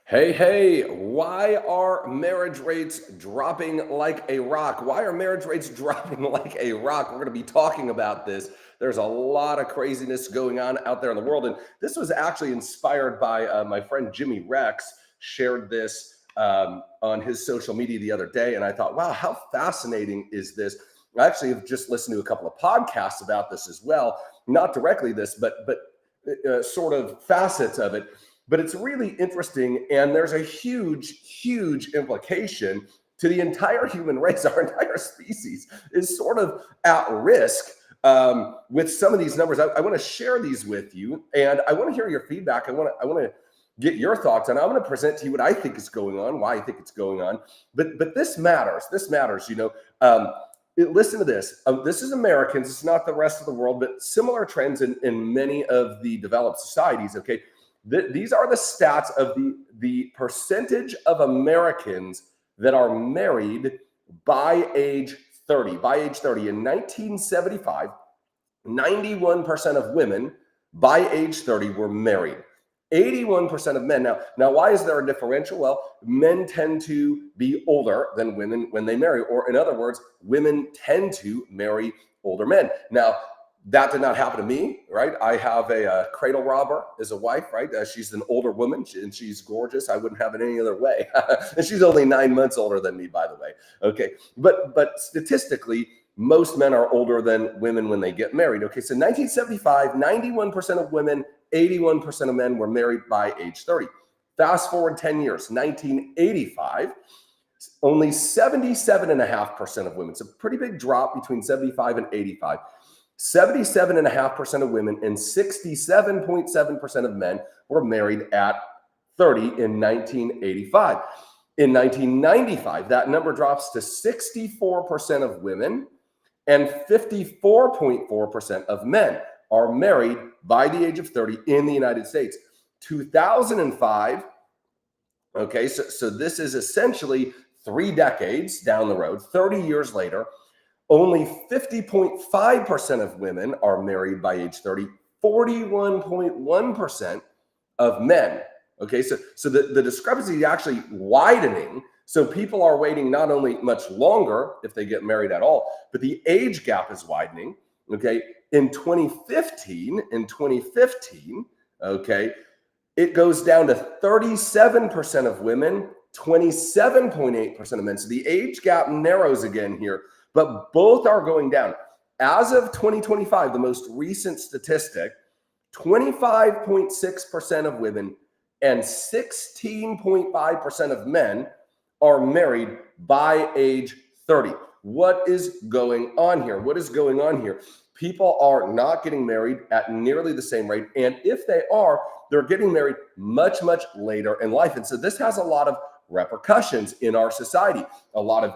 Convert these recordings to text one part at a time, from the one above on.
Hey, hey, why are marriage rates dropping like a rock? Why are marriage rates dropping like a rock? We're going to be talking about this. There's a lot of craziness going on out there in the world. And this was actually inspired by my friend Jimmy Rex, shared this on his social media the other day. And I thought, wow, how fascinating is this? I actually have just listened to a couple of podcasts about this as well. Not directly this, but sort of facets of it, but it's really interesting. And there's a huge implication to the entire human race. Our entire species is sort of at risk with some of these numbers. I want to share these with you, and I want to hear your feedback. I want to get your thoughts, and I'm going to present to you what I think is going on, why I think it's going on. But this matters. This matters. Listen to this. This is Americans. It's not the rest of the world, but similar trends in many of the developed societies. Okay, these are the stats of the percentage of Americans that are married by age 30. By age 30, in 1975, 91% of women by age 30 were married. 81% of men. Now, why is there a differential? Well, men tend to be older than women when they marry, or in other words, women tend to marry older men. Now, that did not happen to me, right? I have a cradle robber as a wife, right? She's an older woman and she's gorgeous. I wouldn't have it any other way. And she's only 9 months older than me, by the way. Okay, but statistically, most men are older than women when they get married. Okay, so 1975, 91% of women, 81% of men were married by age 30. Fast forward 10 years, 1985, only 77.5% of women. It's a pretty big drop between 75 and 85. 77.5% of women and 67.7% of men were married at 30 in 1985. In 1995, that number drops to 64% of women and 54.4% of men are married by the age of 30 in the United States. 2005, okay, so this is essentially 3 decades down the road, 30 years later. Only 50.5% of women are married by age 30, 41.1% of men. Okay, so the discrepancy is actually widening. So people are waiting not only much longer if they get married at all, but the age gap is widening. Okay, in 2015, okay, it goes down to 37% of women, 27.8% of men. So the age gap narrows again here, but both are going down. As of 2025, the most recent statistic, 25.6% of women and 16.5% of men are married by age 30. What is going on here? What is going on here? People are not getting married at nearly the same rate. And if they are, they're getting married much later in life. And so this has a lot of repercussions in our society, a lot of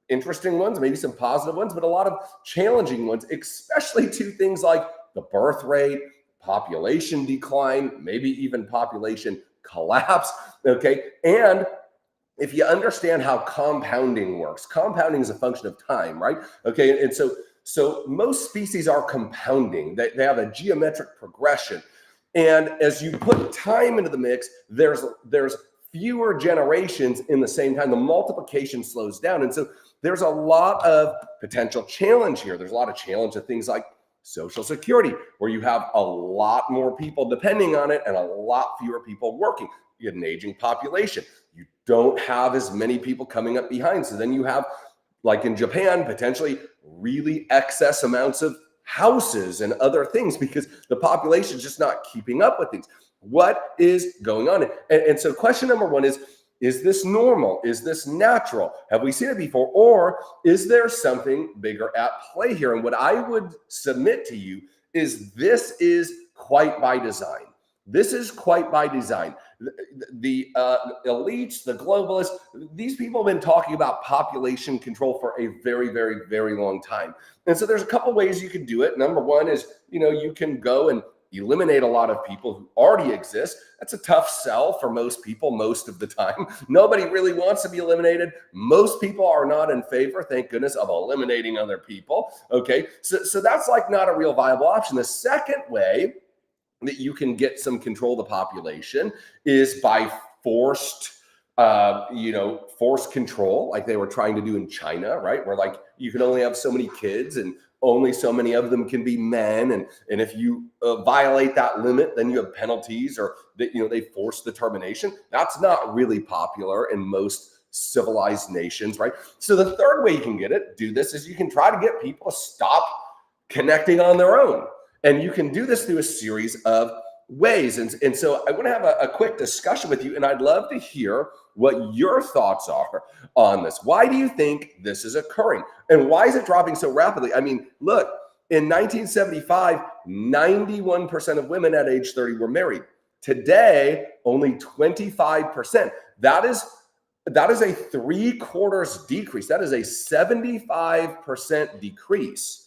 interesting ones, maybe some positive ones, but a lot of challenging ones, especially to things like the birth rate, population decline, maybe even population collapse. Okay. And if you understand how compounding works, compounding is a function of time, right? Okay. And so most species are compounding. They have a geometric progression. And as you put time into the mix, there's fewer generations in the same time. The multiplication slows down. And so there's a lot of potential challenge here. There's a lot of challenge of things like Social Security, where you have a lot more people depending on it and a lot fewer people working. You have an aging population. You don't have as many people coming up behind. So then you have, like in Japan, potentially really excess amounts of houses and other things because the population is just not keeping up with things. What is going on? And so question number one is this normal? Is this natural? Have we seen it before? Or is there something bigger at play here? And what I would submit to you is this is quite by design. This is quite by design. The elites, the globalists, these people have been talking about population control for a very long time. And so there's a couple ways you can do it. Number one is, you can go and eliminate a lot of people who already exist. That's a tough sell for most people most of the time. Nobody really wants to be eliminated. Most people are not in favor, thank goodness, of eliminating other people. Okay, so that's like not a real viable option. The second way that you can get some control of the population is by forced, forced control, like they were trying to do in China, right? Where like you can only have so many kids and only so many of them can be men, and if you violate that limit, then you have penalties, or that they force the termination. That's not really popular in most civilized nations, right? So the third way you can do this is you can try to get people to stop connecting on their own, and you can do this through a series of ways. And so I want to have a quick discussion with you, and I'd love to hear what your thoughts are on this. Why do you think this is occurring? And why is it dropping so rapidly? I mean, look, in 1975, 91% of women at age 30 were married. Today, only 25%. That is a 3/4 decrease. That is a 75% decrease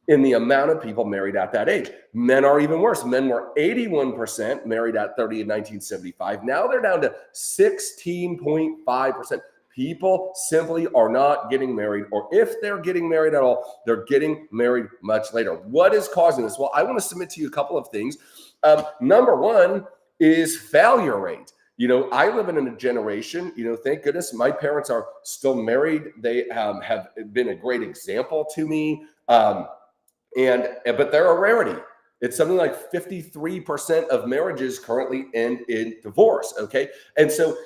in the amount of people married at that age. Men are even worse. Men were 81% married at 30 in 1975. Now they're down to 16.5%. People simply are not getting married, or if they're getting married at all, they're getting married much later. What is causing this? Well, I want to submit to you a couple of things. Number one is failure rate. I live in a generation, thank goodness my parents are still married. They have been a great example to me. But they're a rarity. It's something like 53% of marriages currently end in divorce. Okay. And so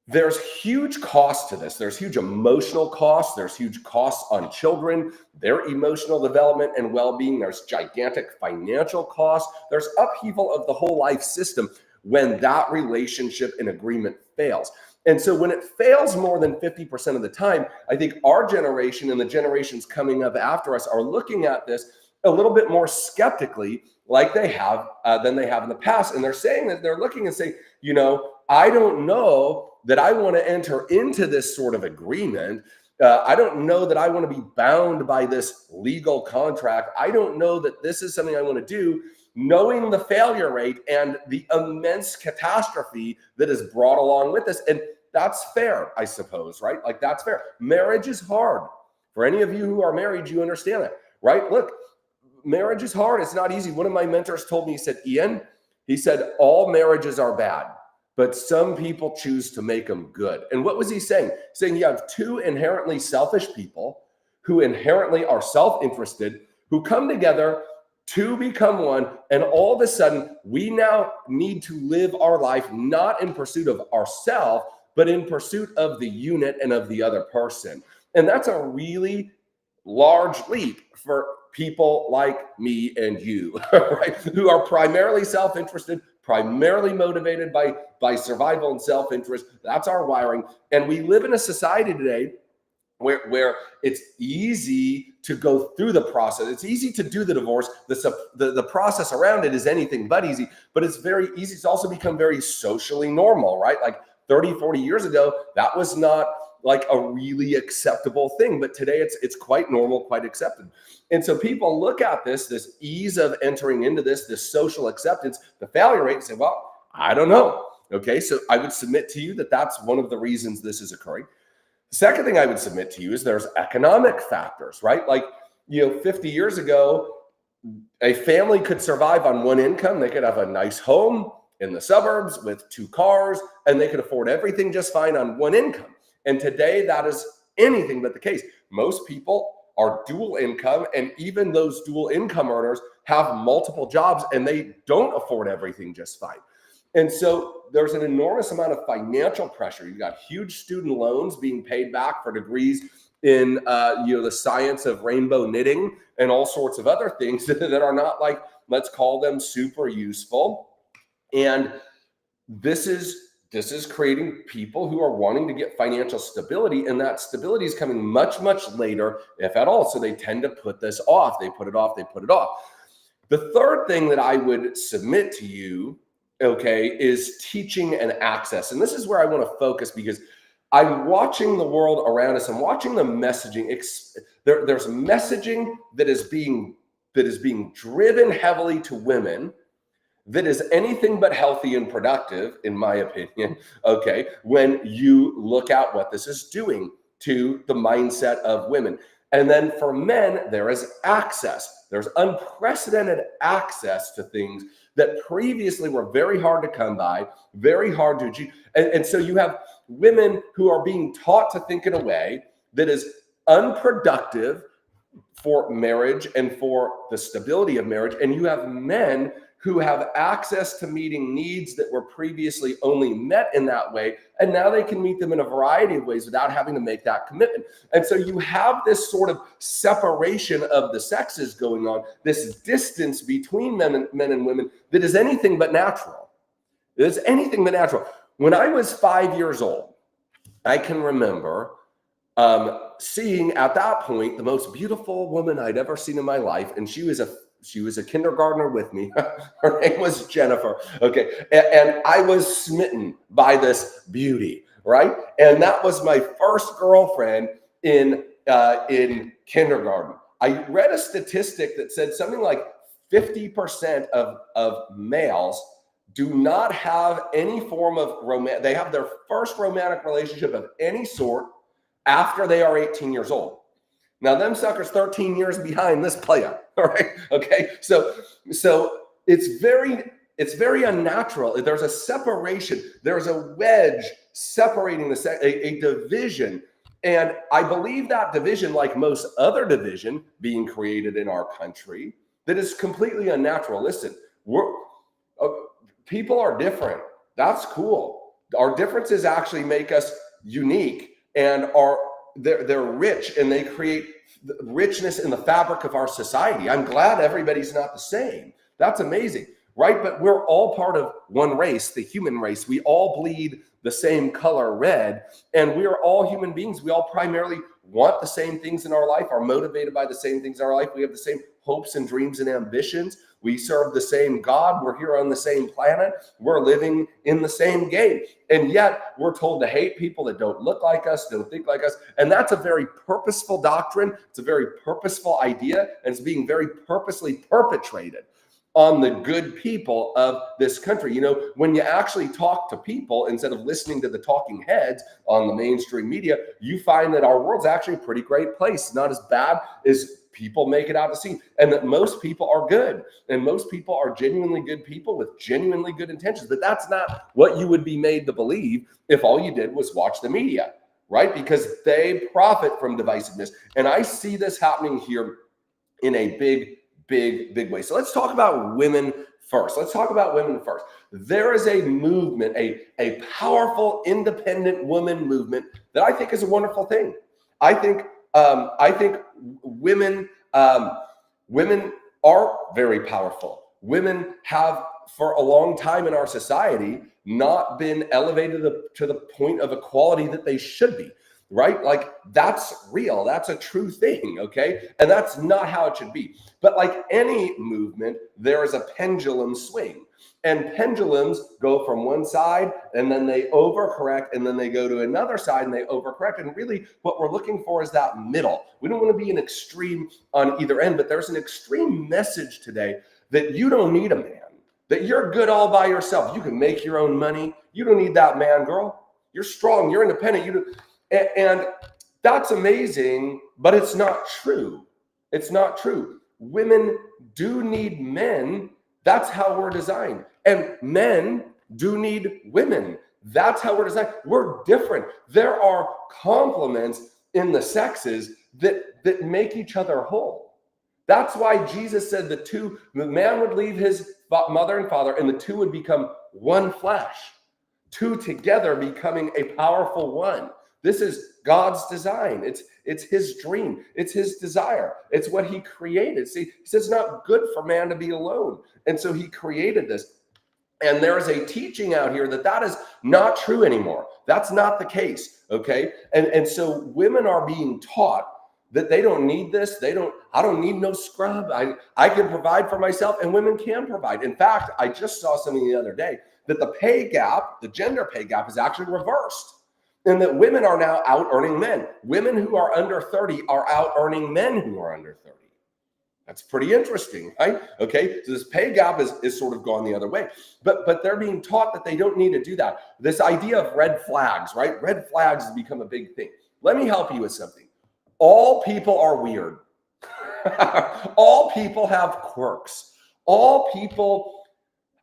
there's huge cost to this. There's huge emotional costs. There's huge costs on children, their emotional development and well-being. There's gigantic financial costs. There's upheaval of the whole life system when that relationship and agreement fails. And so when it fails more than 50% of the time, I think our generation and the generations coming up after us are looking at this a little bit more skeptically, like they have than they have in the past. And they're saying that they're looking and saying, I don't know that I want to enter into this sort of agreement. I don't know that I want to be bound by this legal contract. I don't know that this is something I want to do, knowing the failure rate and the immense catastrophe that is brought along with this. And that's fair, I suppose, right? Like that's fair. Marriage is hard. For any of you who are married, you understand that, right? Look, marriage is hard. It's not easy. One of my mentors told me, he said, Ian, he said, all marriages are bad, but some people choose to make them good. And what was he saying? Saying you have two inherently selfish people who inherently are self-interested, who come together to become one. And all of a sudden, we now need to live our life not in pursuit of ourselves, but in pursuit of the unit and of the other person. And that's a really large leap for people like me and you, right? Who are primarily self-interested, primarily motivated by survival and self-interest. That's our wiring. And we live in a society today where it's easy to go through the process. It's easy to do the divorce. The process around it is anything but easy, but it's very easy. It's also become very socially normal, right? Like 30, 40 years ago, that was not like a really acceptable thing, but today it's quite normal, quite accepted. And so people look at this ease of entering into this social acceptance, the failure rate, and say, well, I don't know. Okay, so I would submit to you that that's one of the reasons this is occurring. The second thing I would submit to you is there's economic factors, right? Like, 50 years ago, a family could survive on one income. They could have a nice home in the suburbs with 2 cars, and they could afford everything just fine on one income. And today that is anything but the case. Most people are dual income, and even those dual income earners have multiple jobs and they don't afford everything just fine. And so there's an enormous amount of financial pressure. You've got huge student loans being paid back for degrees in the science of rainbow knitting and all sorts of other things that are not, like, let's call them super useful. And this is creating people who are wanting to get financial stability, and that stability is coming much, much later, if at all. So they tend to put this off. They put it off. The third thing that I would submit to you, okay, is teaching and access. And this is where I want to focus, because I'm watching the world around us. I'm watching the messaging. There's messaging that is being driven heavily to women that is anything but healthy and productive, in my opinion, okay, when you look at what this is doing to the mindset of women. And then for men, there is access. There's unprecedented access to things that previously were very hard to come by, very hard to achieve. And so you have women who are being taught to think in a way that is unproductive for marriage and for the stability of marriage. And you have men who have access to meeting needs that were previously only met in that way. And now they can meet them in a variety of ways without having to make that commitment. And so you have this sort of separation of the sexes going on, this distance between men and women that is anything but natural. It is anything but natural. When I was 5 years old, I can remember seeing at that point the most beautiful woman I'd ever seen in my life. And she was a kindergartner with me. Her name was Jennifer. Okay. And I was smitten by this beauty, right? And that was my first girlfriend in kindergarten. I read a statistic that said something like 50% of males do not have any form of romance. They have their first romantic relationship of any sort after they are 18 years old. Now, them suckers 13 years behind this player, all right? Okay, so it's very unnatural. There's a separation. There's a wedge separating a division. And I believe that division, like most other division being created in our country, that is completely unnatural. Listen, people are different. That's cool. Our differences actually make us unique. And they're rich, and they create richness in the fabric of our society. I'm glad everybody's not the same. That's amazing, right? But we're all part of one race, the human race. We all bleed the same color red, and we are all human beings. We all primarily want the same things in our life, are motivated by the same things in our life. We have the same hopes and dreams and ambitions. We serve the same God. We're here on the same planet. We're living in the same game. And yet we're told to hate people that don't look like us, don't think like us. And that's a very purposeful doctrine. It's a very purposeful idea, and it's being very purposely perpetrated on the good people of this country. You know, when you actually talk to people instead of listening to the talking heads on the mainstream media, you find that our world's actually a pretty great place. Not as bad as people make it out to seem, and that most people are good, and most people are genuinely good people with genuinely good intentions. But that's not what you would be made to believe if all you did was watch the media, right? Because they profit from divisiveness. And I see this happening here in a big way. So let's talk about women first. There is a movement, a powerful, independent woman movement that I think is a wonderful thing. I think women are very powerful. Women have, for a long time in our society, not been elevated to the point of equality that they should be, right? Like, that's real. That's a true thing, okay? And that's not how it should be. But like any movement, there is a pendulum swing. And pendulums go from one side, and then they overcorrect, and then they go to another side and they overcorrect. And really what we're looking for is that middle. We don't want to be an extreme on either end, but there's an extreme message today that you don't need a man, that you're good all by yourself. You can make your own money. You don't need that man, girl. You're strong. You're independent. And that's amazing, but it's not true. It's not true. Women do need men. That's how we're designed. And men do need women. That's how we're designed. We're different. There are complements in the sexes that make each other whole. That's why Jesus said the man would leave his mother and father, and the two would become one flesh. Two together becoming a powerful one. This is God's design. It's his dream. It's his desire. It's what he created. See, he says it's not good for man to be alone. And so he created this. And there is a teaching out here that is not true anymore. That's not the case, okay? And so women are being taught that they don't need this. I don't need no scrub. I can provide for myself, and women can provide. In fact, I just saw something the other day that the pay gap, the gender pay gap, is actually reversed. And that women are now out earning men. Women who are under 30 are out earning men who are under 30. That's pretty interesting, right? Okay, so this pay gap is sort of gone the other way. But they're being taught that they don't need to do that. This idea of red flags, right? Red flags has become a big thing. Let me help you with something. All people are weird. All people have quirks. All people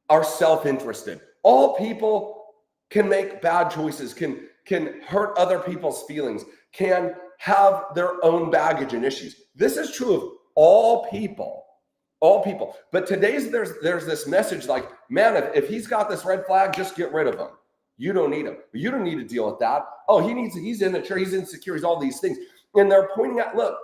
are self-interested. All people can make bad choices, can hurt other people's feelings, can have their own baggage and issues. This is true of all people. All people. But today's there's this message like, man, if he's got this red flag, just get rid of him. You don't need him. You don't need to deal with that. Oh, he's immature, he's insecure, he's all these things. And they're pointing out, look,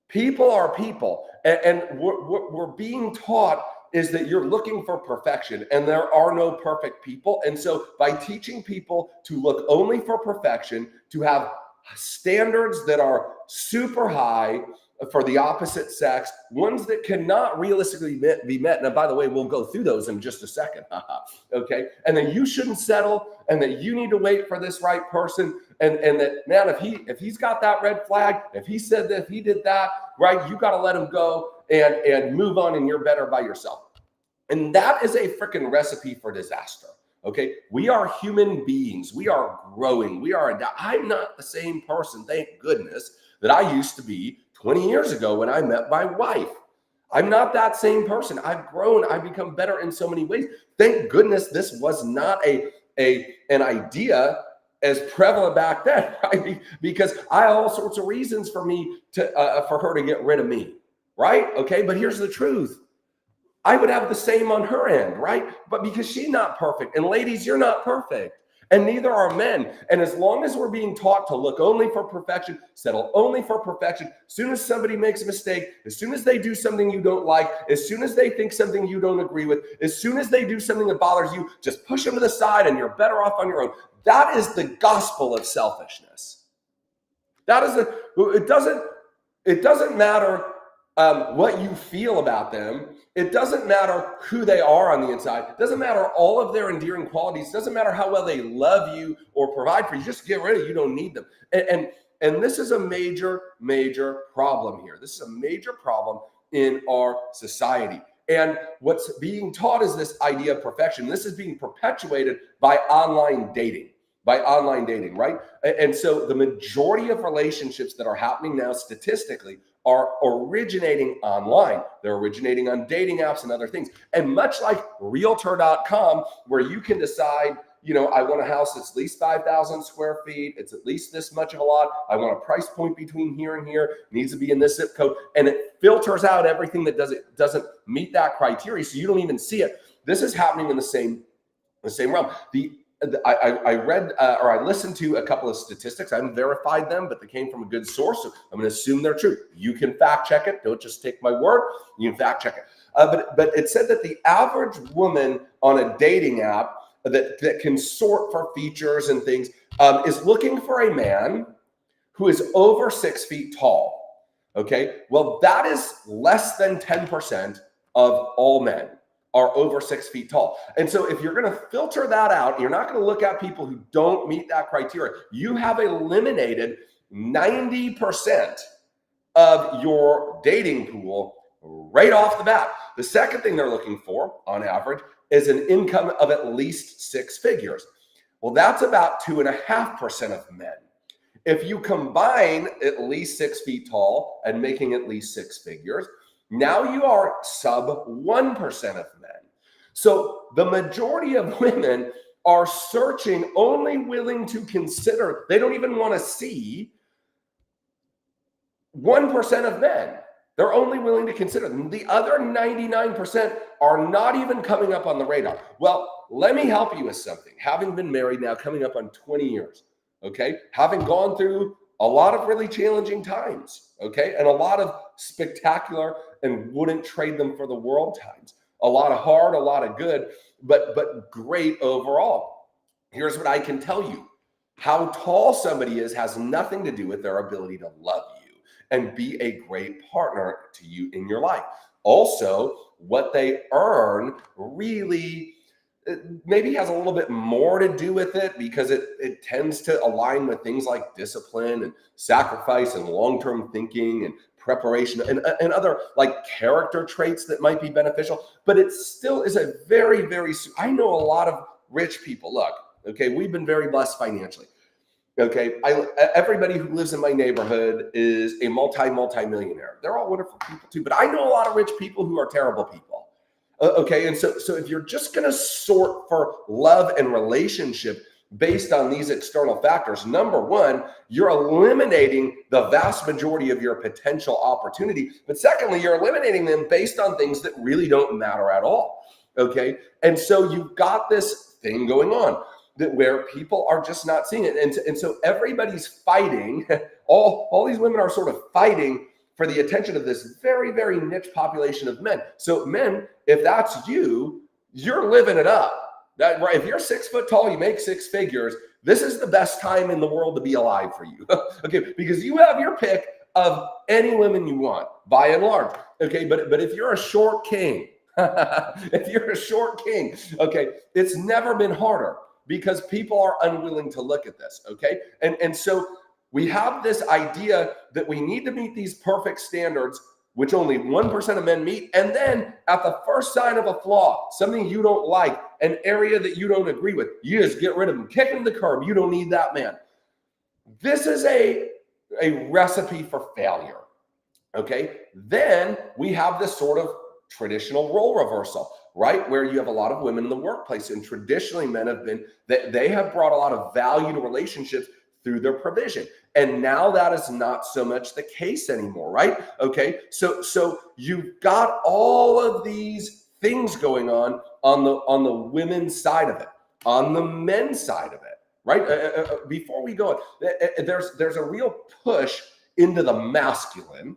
people are people. And what we're being taught is that you're looking for perfection, and there are no perfect people. And so by teaching people to look only for perfection, to have standards that are super high for the opposite sex, ones that cannot realistically be met. Now, by the way, we'll go through those in just a second. Okay. And then you shouldn't settle, and that you need to wait for this right person. And that, man, if he's got that red flag, if he said that, if he did that, right, you got to let him go and move on, and you're better by yourself. And that is a freaking recipe for disaster. Okay. We are human beings. We are growing. I'm not the same person, thank goodness, that I used to be 20 years ago when I met my wife. I'm not that same person. I've grown. I've become better in so many ways. Thank goodness this was not an idea as prevalent back then, right? Because I have all sorts of reasons for her to get rid of me, right? Okay, but here's the truth. I would have the same on her end, right? But because she's not perfect, and ladies, you're not perfect. And neither are men. And as long as we're being taught to look only for perfection, settle only for perfection, as soon as somebody makes a mistake, as soon as they do something you don't like, as soon as they think something you don't agree with, as soon as they do something that bothers you, just push them to the side and you're better off on your own. That is the gospel of selfishness. It doesn't matter what you feel about them. It doesn't matter who they are on the inside. It doesn't matter all of their endearing qualities. It doesn't matter how well they love you or provide for you. Just get rid of it. You don't need them. And this is a major, major problem here. This is a major problem in our society. And what's being taught is this idea of perfection. This is being perpetuated by online dating. Right? And so the majority of relationships that are happening now statistically are originating online. They're originating on dating apps and other things. And much like realtor.com, where you can decide, I want a house that's at least 5,000 square feet. It's at least this much of a lot. I want a price point between here and here. It needs to be in this zip code. And it filters out everything that doesn't meet that criteria. So you don't even see it. This is happening in the same realm. I listened to a couple of statistics. I haven't verified them, but they came from a good source. So I'm going to assume they're true. You can fact check it. Don't just take my word. You can fact check it. But it said that the average woman on a dating app that can sort for features and things is looking for a man who is over 6 feet tall. Okay. Well, that is less than 10% of all men are over 6 feet tall. And so if you're going to filter that out, you're not going to look at people who don't meet that criteria. You have eliminated 90% of your dating pool right off the bat. The second thing they're looking for on average is an income of at least 6 figures. Well, that's about 2.5% of men. If you combine at least 6 feet tall and making at least 6 figures, now you are sub 1% of men. So the majority of women are searching, only willing to consider, they don't even want to see 1% of men. They're only willing to consider them. The other 99% are not even coming up on the radar. Well, let me help you with something. Having been married now, coming up on 20 years, okay? Having gone through a lot of really challenging times, okay? And a lot of spectacular and wouldn't trade them for the world times. A lot of hard, a lot of good, but great overall. Here's what I can tell you. How tall somebody is has nothing to do with their ability to love you and be a great partner to you in your life. Also, what they earn really maybe has a little bit more to do with it, because it tends to align with things like discipline and sacrifice and long-term thinking and preparation and other like character traits that might be beneficial. But it still is a very, very, I know a lot of rich people. Look, okay, we've been very blessed financially. Okay, everybody who lives in my neighborhood is a multi-millionaire. They're all wonderful people too, but I know a lot of rich people who are terrible people. Okay, and so if you're just going to sort for love and relationship based on these external factors, number one, you're eliminating the vast majority of your potential opportunity. But secondly, you're eliminating them based on things that really don't matter at all. Okay, and so you've got this thing going on that where people are just not seeing it, and so everybody's fighting. All these women are sort of fighting for the attention of this very, very niche population of men. So men, if that's you, you're living it up. That right? If you're 6 foot tall, you make six figures. This is the best time in the world to be alive for you. Okay, because you have your pick of any women you want, by and large. Okay, but if you're a short king, if you're a short king, okay, it's never been harder because people are unwilling to look at this. Okay, and so we have this idea that we need to meet these perfect standards, which only 1% of men meet. And then at the first sign of a flaw, something you don't like, an area that you don't agree with, you just get rid of them, kick them to the curb. You don't need that man. This is a recipe for failure. Okay. Then we have this sort of traditional role reversal, right? Where you have a lot of women in the workplace, and traditionally men have been, they have brought a lot of value to relationships through their provision. And now that is not so much the case anymore, right? Okay, so you've got all of these things going on the women's side of it, on the men's side of it, right? Before we go, there's a real push into the masculine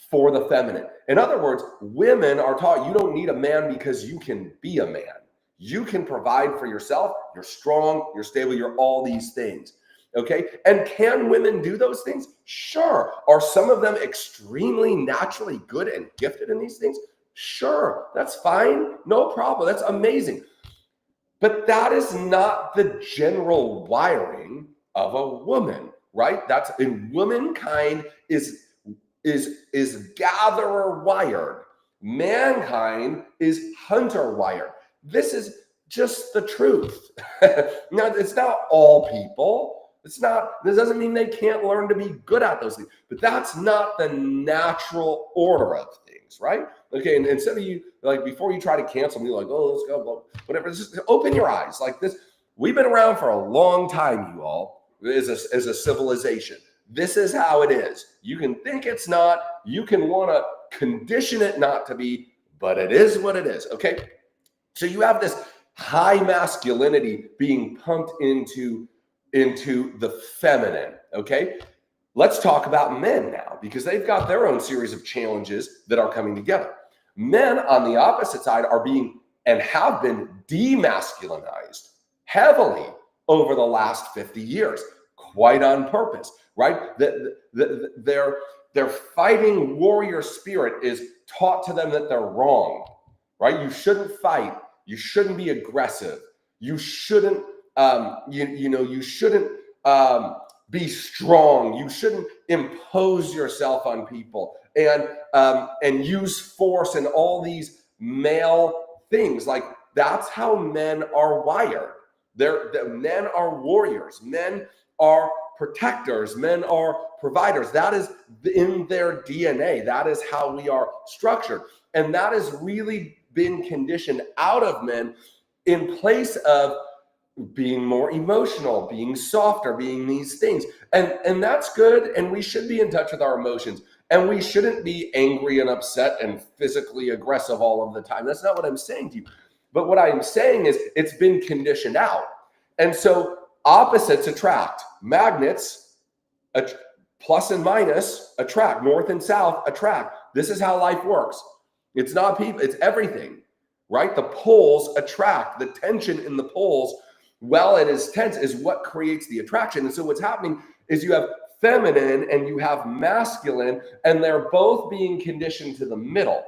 for the feminine. In other words, women are taught you don't need a man because you can be a man. You can provide for yourself. You're strong, you're stable, you're all these things. Okay. And can women do those things? Sure. Are some of them extremely naturally good and gifted in these things? Sure. That's fine. No problem. That's amazing. But that is not the general wiring of a woman, right? That's in womankind is gatherer wired. Mankind is hunter wired. This is just the truth. Now, it's not all people. It's not, this doesn't mean they can't learn to be good at those things, but that's not the natural order of things, right? Okay, and instead of you, like, before you try to cancel me, like, oh, let's go, whatever, just open your eyes. Like this, we've been around for a long time, you all, as a civilization. This is how it is. You can think it's not, you can want to condition it not to be, but it is what it is, okay? So you have this high masculinity being pumped into the feminine, okay? Let's talk about men now, because they've got their own series of challenges that are coming together. Men on the opposite side are being and have been demasculinized heavily over the last 50 years, quite on purpose, right? Their fighting warrior spirit is taught to them that they're wrong, right? You shouldn't fight. You shouldn't be aggressive. You shouldn't you shouldn't be strong. You shouldn't impose yourself on people and use force and all these male things. Like, that's how men are wired. Men are warriors. Men are protectors. Men are providers. That is in their DNA. That is how we are structured. And that has really been conditioned out of men in place of being more emotional, being softer, being these things. And that's good. And we should be in touch with our emotions. And we shouldn't be angry and upset and physically aggressive all of the time. That's not what I'm saying to you. But what I'm saying is it's been conditioned out. And so opposites attract. Magnets, plus and minus, attract. North and south attract. This is how life works. It's not people, it's everything, right? The poles attract. The tension in the poles, while it is tense, is what creates the attraction. And so what's happening is you have feminine and you have masculine, and they're both being conditioned to the middle,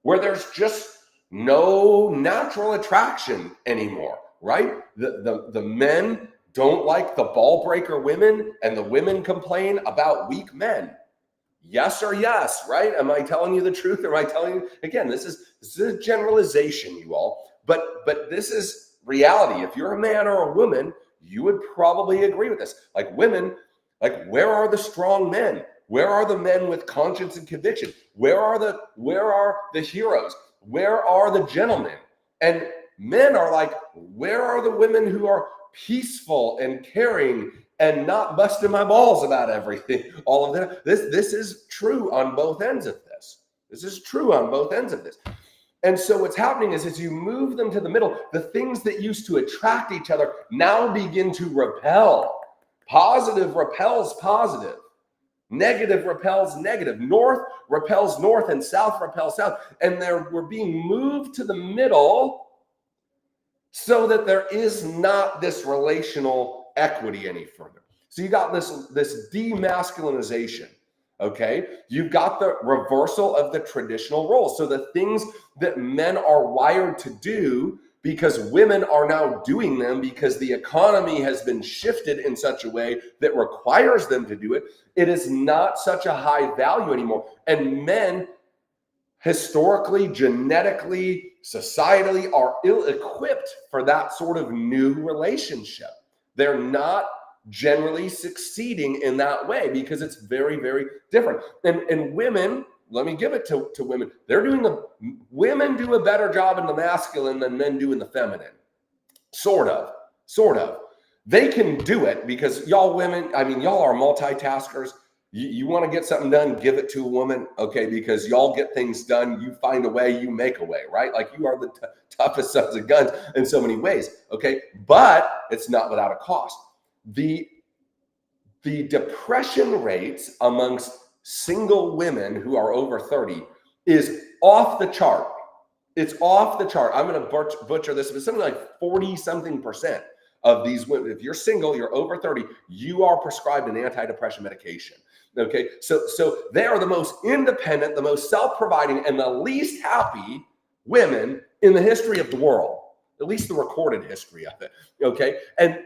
where there's just no natural attraction anymore, right? The men don't like the ball breaker women, and the women complain about weak men. Yes or yes, right? Am I telling you the truth? Or am I telling you, again, this is a generalization, you all, but this is reality. If you're a man or a woman, you would probably agree with this. Like, women, like, where are the strong men? Where are the men with conscience and conviction? Where are the heroes? Where are the gentlemen? And men are like, where are the women who are peaceful and caring and not busting my balls about everything? All of that. This is true on both ends of this. This is true on both ends of this. And so what's happening is as you move them to the middle, the things that used to attract each other now begin to repel. Positive repels positive. Negative repels negative. North repels north and south repels south. And we're being moved to the middle so that there is not this relational equity any further. So you got this demasculinization. Okay, you've got the reversal of the traditional roles. So the things that men are wired to do, because women are now doing them because the economy has been shifted in such a way that requires them to do it, it is not such a high value anymore. And men, historically, genetically, societally, are ill-equipped for that sort of new relationship. They're not generally succeeding in that way because it's very, very different. And women, let me give it to women. Women do a better job in the masculine than men do in the feminine. Sort of. They can do it because y'all women, y'all are multitaskers. You want to get something done, give it to a woman, okay? Because y'all get things done. You find a way, you make a way, right? Like you are the toughest sons of guns in so many ways, okay? But it's not without a cost. The depression rates amongst single women who are over 30 is off the chart. It's off the chart. I'm going to butcher this, but something like 40-something% of these women, if you're single, you're over 30, you are prescribed an antidepressant medication. Okay, so they are the most independent, the most self-providing, and the least happy women in the history of the world. At least the recorded history of it, okay? And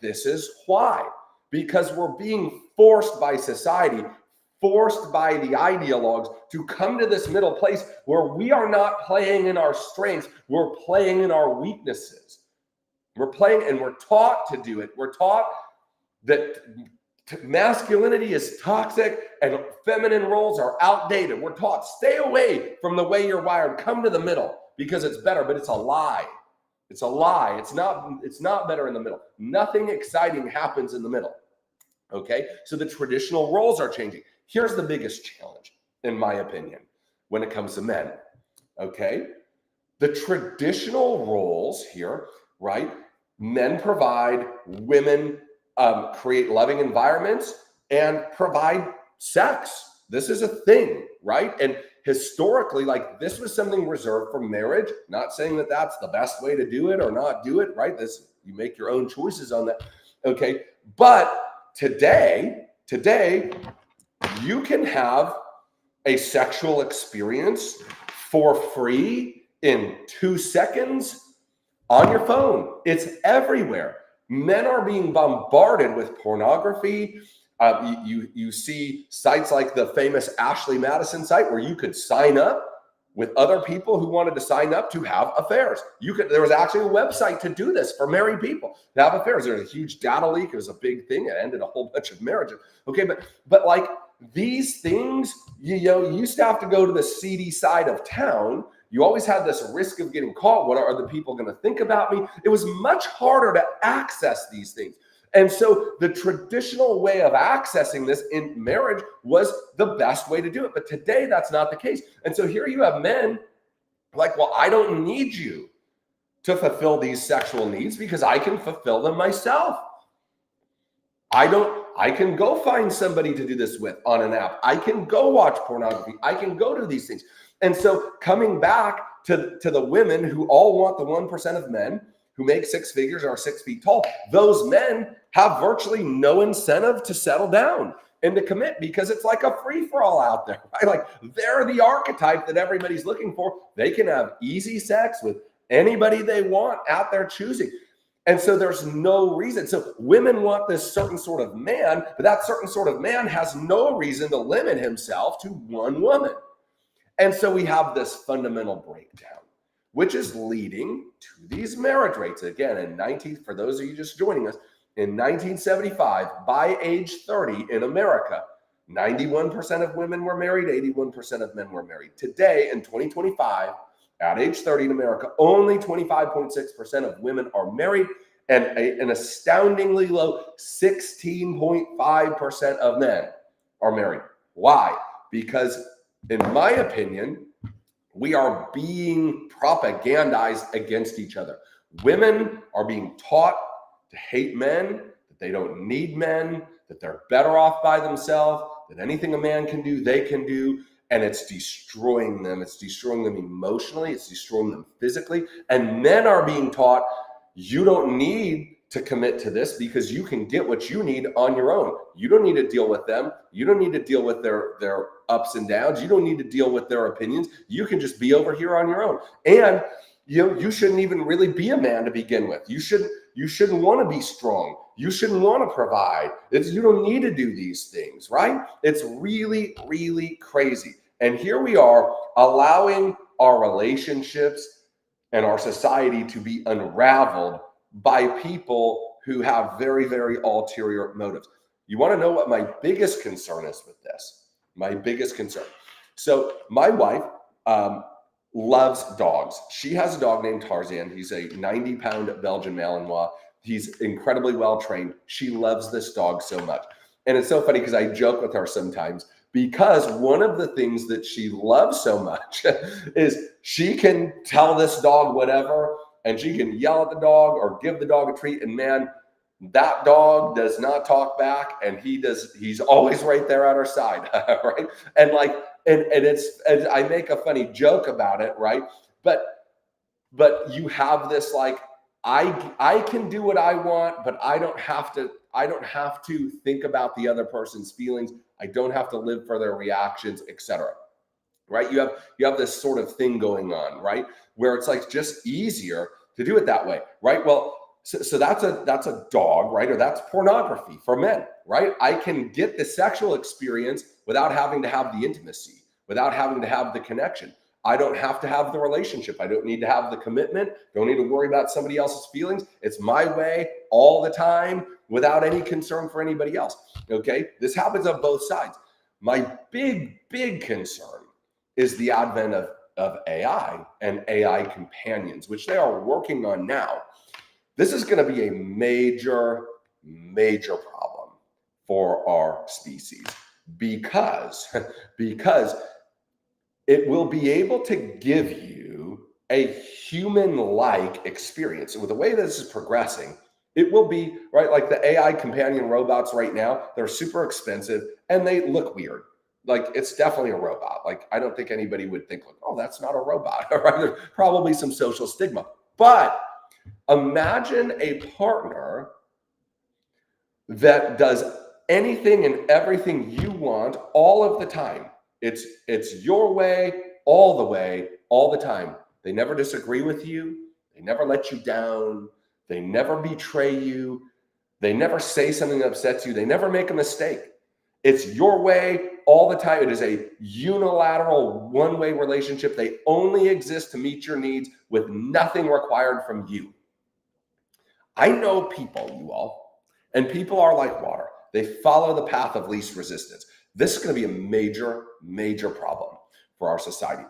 this is why. Because we're being forced by society, forced by the ideologues to come to this middle place where we are not playing in our strengths, we're playing in our weaknesses. We're playing and we're taught to do it. We're taught that masculinity is toxic and feminine roles are outdated. We're taught, stay away from the way you're wired, come to the middle because it's better, but it's a lie. It's a lie. It's not better in the middle. Nothing exciting happens in the middle. Okay? So the traditional roles are changing. Here's the biggest challenge, in my opinion, when it comes to men. Okay? The traditional roles here, right? Men provide, women create loving environments and provide sex. This is a thing, right? And historically, like this was something reserved for marriage. Not saying that that's the best way to do it or not do it, right? You make your own choices on that. Okay. But today, you can have a sexual experience for free in 2 seconds on your phone. It's everywhere. Men are being bombarded with pornography. You see sites like the famous Ashley Madison site where you could sign up with other people who wanted to sign up to have affairs. There was actually a website to do this for married people to have affairs. There was a huge data leak. It was a big thing. It ended a whole bunch of marriages. Okay, but like these things, you used to have to go to the seedy side of town. You always had this risk of getting caught. What are the people going to think about me? It was much harder to access these things. And so the traditional way of accessing this in marriage was the best way to do it. But today, that's not the case. And so here you have men like, well, I don't need you to fulfill these sexual needs because I can fulfill them myself. I can go find somebody to do this with on an app. I can go watch pornography. I can go do these things. And so coming back to the women who all want the 1% of men who make 6 figures or are 6 feet tall, those men have virtually no incentive to settle down and to commit because it's like a free-for-all out there, right? Like they're the archetype that everybody's looking for. They can have easy sex with anybody they want at their choosing. And so there's no reason. So women want this certain sort of man, but that certain sort of man has no reason to limit himself to one woman. And so we have this fundamental breakdown, which is leading to these marriage rates. Again, for those of you just joining us, in 1975, by age 30 in America, 91% of women were married, 81% of men were married. Today, in 2025, At age 30 in America, only 25.6% of women are married, and an astoundingly low 16.5% of men are married. Why? Because, in my opinion, we are being propagandized against each other. Women are being taught to hate men, that they don't need men, that they're better off by themselves, that anything a man can do, they can do. And it's destroying them. It's destroying them emotionally. It's destroying them physically. And men are being taught, you don't need to commit to this because you can get what you need on your own. You don't need to deal with them. You don't need to deal with their ups and downs. You don't need to deal with their opinions. You can just be over here on your own. And you shouldn't even really be a man to begin with. You shouldn't want to be strong. You shouldn't want to provide. You don't need to do these things, right? It's really, really crazy. And here we are allowing our relationships and our society to be unraveled by people who have very, very ulterior motives. You want to know what my biggest concern is with this? My biggest concern. So my wife loves dogs. She has a dog named Tarzan. He's a 90-pound Belgian Malinois. He's incredibly well trained. She loves this dog so much. And it's so funny because I joke with her sometimes, because one of the things that she loves so much is she can tell this dog whatever, and she can yell at the dog or give the dog a treat. And man, that dog does not talk back, and he's always right there at her side, right? And and I make a funny joke about it, right? But you have this I can do what I want, but I don't have to think about the other person's feelings. I don't have to live for their reactions, etc. Right? You have this sort of thing going on, right? Where it's just easier to do it that way, right? Well, so that's a dog, right? Or that's pornography for men, right? I can get the sexual experience without having to have the intimacy, without having to have the connection. I don't have to have the relationship. I don't need to have the commitment. Don't need to worry about somebody else's feelings. It's my way all the time without any concern for anybody else. Okay? This happens on both sides. My big, big concern is the advent of AI and AI companions, which they are working on now. This is going to be a major, major problem for our species because it will be able to give you a human-like experience. And with the way this is progressing, it will be, right, like the AI companion robots right now, they're super expensive and they look weird. It's definitely a robot. I don't think anybody would think, oh, that's not a robot, right? There's probably some social stigma. But imagine a partner that does anything and everything you want all of the time. It's your way, all the time. They never disagree with you. They never let you down. They never betray you. They never say something that upsets you. They never make a mistake. It's your way all the time. It is a unilateral, one-way relationship. They only exist to meet your needs with nothing required from you. I know people, you all, and people are like water. They follow the path of least resistance. This is going to be a major, major problem for our society.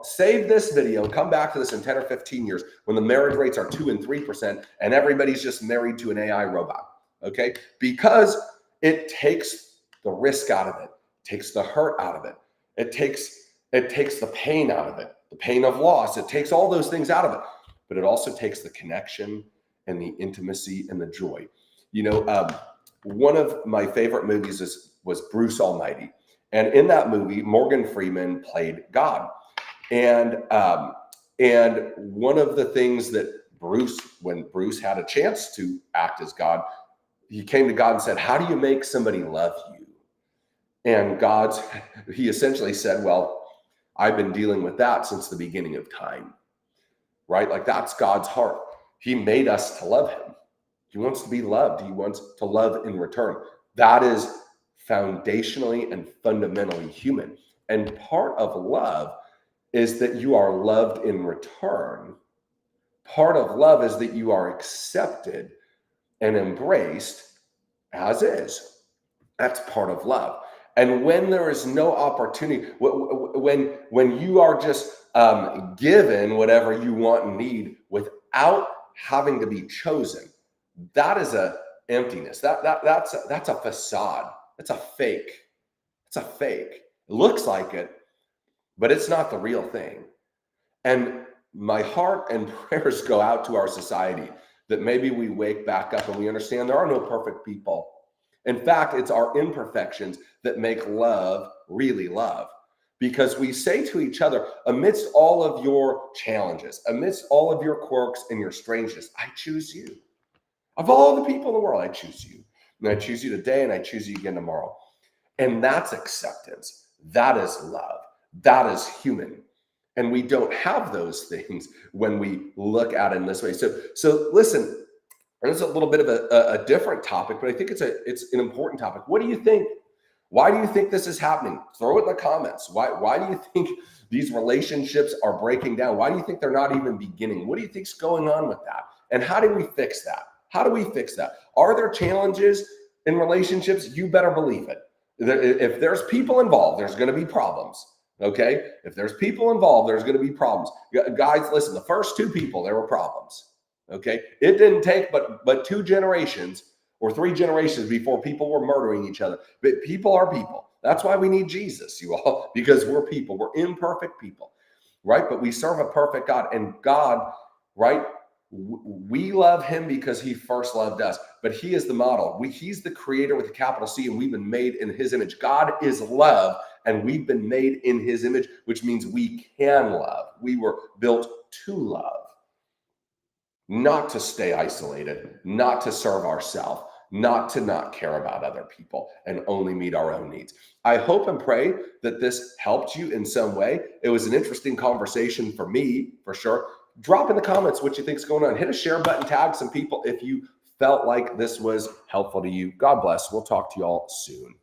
Save this video, come back to this in 10 or 15 years when the marriage rates are 2 and 3% and everybody's just married to an AI robot, okay? Because it takes the risk out of it, takes the hurt out of it. It takes the pain out of it, the pain of loss. It takes all those things out of it, but it also takes the connection and the intimacy and the joy. One of my favorite movies was Bruce Almighty. And in that movie, Morgan Freeman played God. And one of the things that when Bruce had a chance to act as God, he came to God and said, how do you make somebody love you? And he essentially said, well, I've been dealing with that since the beginning of time, right? That's God's heart. He made us to love him. He wants to be loved. He wants to love in return. That is foundationally and fundamentally human. And part of love is that you are loved in return. Part of love is that you are accepted and embraced as is. That's part of love. And when there is no opportunity, when you are just given whatever you want and need without having to be chosen, that is a emptiness. That's a facade. That's a fake. It's a fake. It looks like it, but it's not the real thing. And my heart and prayers go out to our society that maybe we wake back up and we understand there are no perfect people. In fact, it's our imperfections that make love really love. Because we say to each other, amidst all of your challenges, amidst all of your quirks and your strangeness, I choose you. Of all the people in the world, I choose you. And I choose you today and I choose you again tomorrow. And that's acceptance. That is love. That is human. And we don't have those things when we look at it in this way. So listen, there's a little bit of a different topic, but I think it's an important topic. What do you think? Why do you think this is happening? Throw it in the comments. Why do you think these relationships are breaking down? Why do you think they're not even beginning? What do you think's going on with that? And how do we fix that? How do we fix that? Are there challenges in relationships? You better believe it. If there's people involved, there's going to be problems. Okay? If there's people involved, there's going to be problems. Guys, listen, the first two people, there were problems. Okay? It didn't take but 2 generations or 3 generations before people were murdering each other. But people are people. That's why we need Jesus, you all, because we're people. We're imperfect people, right? But we serve a perfect God. And God, right? We love him because he first loved us, but he is the model. He's the creator with a capital C, and we've been made in his image. God is love, and we've been made in his image, which means we can love. We were built to love, not to stay isolated, not to serve ourselves, not to not care about other people and only meet our own needs. I hope and pray that this helped you in some way. It was an interesting conversation for me, for sure. Drop in the comments what you think is going on. Hit a share button, tag some people if you felt like this was helpful to you. God bless. We'll talk to you all soon.